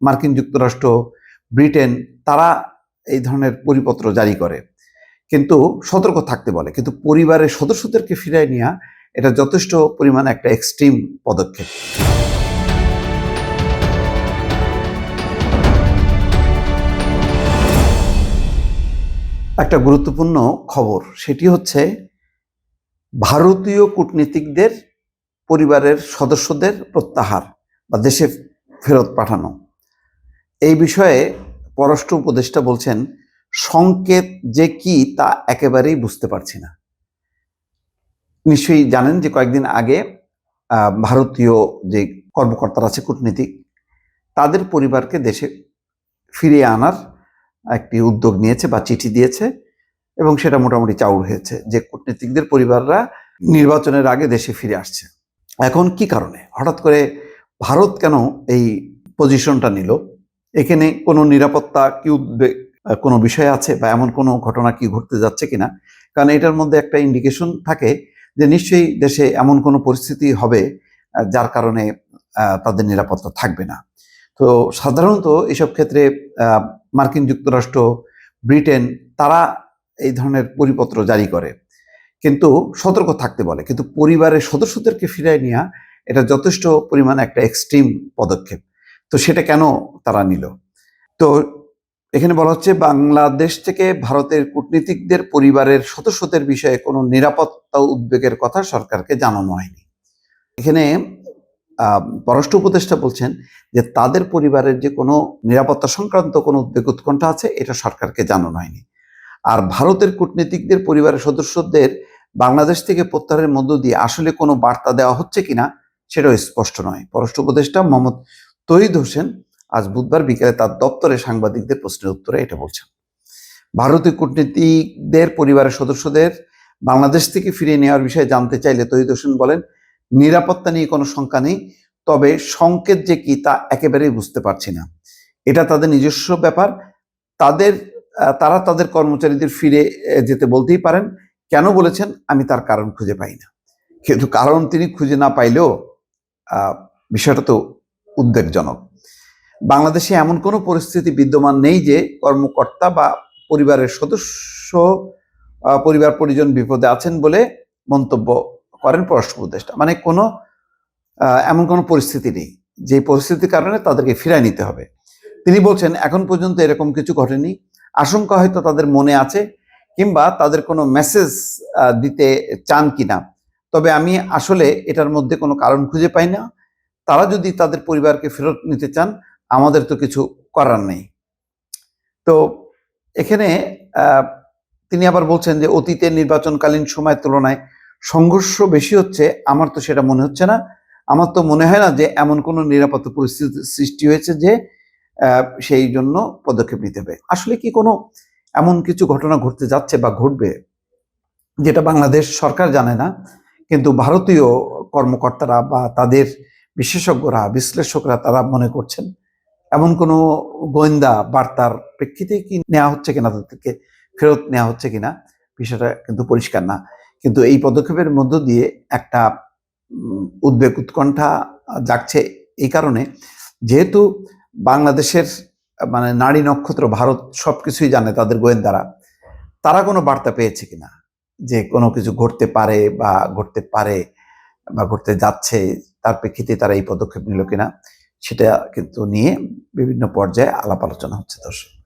মার্কিন যুক্তরাষ্ট্র, ব্রিটেন তারা এই ধরনের পরিপত্র জারি করে, কিন্তু সতর্ক থাকতে বলে। কিন্তু পরিবারের সদস্যদেরকে ফিরিয়ে নেওয়া এটা যথেষ্ট পরিমাণে একটা এক্সট্রিম পদক্ষেপ। একটা গুরুত্বপূর্ণ খবর, সেটি হচ্ছে ভারতীয় কূটনীতিকদের পরিবারের সদস্যদের প্রত্যাহার বা দেশে ফেরত পাঠানো। এই বিষয়ে পররাষ্ট্র উপদেষ্টা বলছেন, সংকেত যে কি তা একেবারেই বুঝতে পারছি না। নিশ্চয়ই জানেন যে কয়েকদিন আগে ভারতীয় যে কর্মকর্তারা আছে, কূটনীতিক, তাদের পরিবারকে দেশে ফিরিয়ে আনার একটি উদ্যোগ নিয়েছে বা চিঠি দিয়েছে, এবং সেটা মোটামুটি চাউর হয়েছে যে কূটনীতিকদের পরিবাররা নির্বাচনের আগে দেশে ফিরে আসছে। এখন কি কারণে হঠাৎ করে ভারত কেন এই পজিশনটা নিল? এখানে কোনো নিরাপত্তা কি উদ্বেগ কোনো বিষয় আছে, বা এমন কোনো ঘটনা কি ঘটতে যাচ্ছে কিনা? কারণ এটার মধ্যে একটা ইন্ডিকেশন থাকে যে নিশ্চয়ই দেশে এমন কোনো পরিস্থিতি হবে যার কারণে তাদের নিরাপত্তা থাকবে না। তো সাধারণত এসব ক্ষেত্রে মার্কিন যুক্তরাষ্ট্র, ব্রিটেন তারা এই ধরনের পরিপত্র জারি করে, কিন্তু সতর্ক থাকতে বলে। কিন্তু পরিবারের সদস্যদেরকে ফিরিয়ে নেওয়া এটা যথেষ্ট পরিমাণে একটা এক্সট্রিম পদক্ষেপ। তো সেটা কেন তারা নিল? তো এখানে বলা হচ্ছে, বাংলাদেশ থেকে ভারতের কূটনীতিকদের পরিবারের সদস্যদের বিষয়ে কোনো নিরাপত্তা উদ্বেগের কথা সরকারকে জানানো হয়নি। এখানে পররাষ্ট্র উপদেষ্টা বলছেন যে তাদের পরিবারের যে কোনো নিরাপত্তা সংক্রান্ত কোনো উদ্বেগ উৎকণ্ঠা আছে, এটা সরকারকে জানানো হয়নি। আর ভারতের কূটনীতিকদের পরিবারের সদস্যদের বাংলাদেশ থেকে প্রত্যাহারের মধ্য দিয়ে আসলে কোনো বার্তা দেওয়া হচ্ছে কিনা সেটাও স্পষ্ট নয়। পররাষ্ট্র উপদেষ্টা মোহাম্মদ তৌহিদ হোসেন আজ বুধবার বিকেলে তার দপ্তরে সাংবাদিকদের প্রশ্নের উত্তরে এটা বলছেন। ভারতীয় কূটনীতিকদের পরিবারের সদস্যদের বাংলাদেশ থেকে ফিরিয়ে নেওয়ার বিষয়ে জানতে চাইলে তৌহিদ হোসেন বলেন, নিরাপত্তা নিয়ে কোনো শঙ্কা নেই, তবে সংকেত যে কি তা একেবারেই বুঝতে পারছি না। এটা তাদের নিজস্ব ব্যাপার, তারা তাদের কর্মচারীদের ফিরে যেতে বলতেই পারেন। কেন বলেছেন আমি তার কারণ খুঁজে পাই না। কিন্তু কারণ তিনি খুঁজে না পাইলেও বিষয়টা তো উদ্বেগজনক। বাংলাদেশে এমন কোনো পরিস্থিতি বিদ্যমান নেই যে কর্মকর্তা বা পরিবারের সদস্য, পরিবার পরিজন বিপদে আছেন বলে মন্তব্য করেন পররাষ্ট্র উপদেষ্টা। মানে এমন কোনো পরিস্থিতি নেই যে পরিস্থিতির কারণে তাদেরকে ফিরায় নিতে হবে। তিনি বলছেন, এখন পর্যন্ত এরকম কিছু ঘটেনি। আশঙ্কা হয়তো তাদের মনে আছে, কিংবা তাদের কোনো মেসেজ দিতে চান কিনা, তবে আমি আসলে এটার মধ্যে কোনো কারণ খুঁজে পাই না। তারা যদি তাদের পরিবারকে ফেরত নিতে চান, আমাদের তো কিছু করার নেই। তো এখানে তিনি আবার বলছেন যে অতীতের নির্বাচনকালীন সময়ের তুলনায় সংঘর্ষ বেশি হচ্ছে, আমার তো সেটা মনে হচ্ছে না। আমার তো মনে হয় না যে এমন কোনো নিরাপত্তা পরিস্থিতি সৃষ্টি হয়েছে যে সেই জন্য পদক্ষেপ নিতে হবে। আসলে কি কোনো এমন কিছু ঘটনা ঘটতে যাচ্ছে বা ঘটবে যেটা বাংলাদেশ সরকার জানে না, কিন্তু ভারতীয় কর্মকর্তারা বা তাদের বিশেষজ্ঞরা, বিশ্লেষকরা তারা মনে করছেন? এমন কোনো গোয়েন্দা বার্তার প্রেক্ষিতে কি নেওয়া হচ্ছে কিনা, তাদেরকে ফেরত নেওয়া হচ্ছে কিনা, বিষয়টা কিন্তু পরিষ্কার না। কিন্তু এই পদক্ষেপের মধ্য দিয়ে একটা উদ্বেগ উৎকণ্ঠা জাগছে এই কারণে, যেহেতু বাংলাদেশের মানে নারী নক্ষত্র ভারত সবকিছুই জানে, তাদের গোয়েন্দারা, তারা কোনো বার্তা পেয়েছে কিনা যে কোনো কিছু ঘটতে পারে বা ঘটতে যাচ্ছে, তার প্রেক্ষিতে তারা এই পদক্ষেপ নিল কিনা, সেটা কিন্তু নিয়ে বিভিন্ন পর্যায়ে আলাপ আলোচনা হচ্ছে। দর্শক।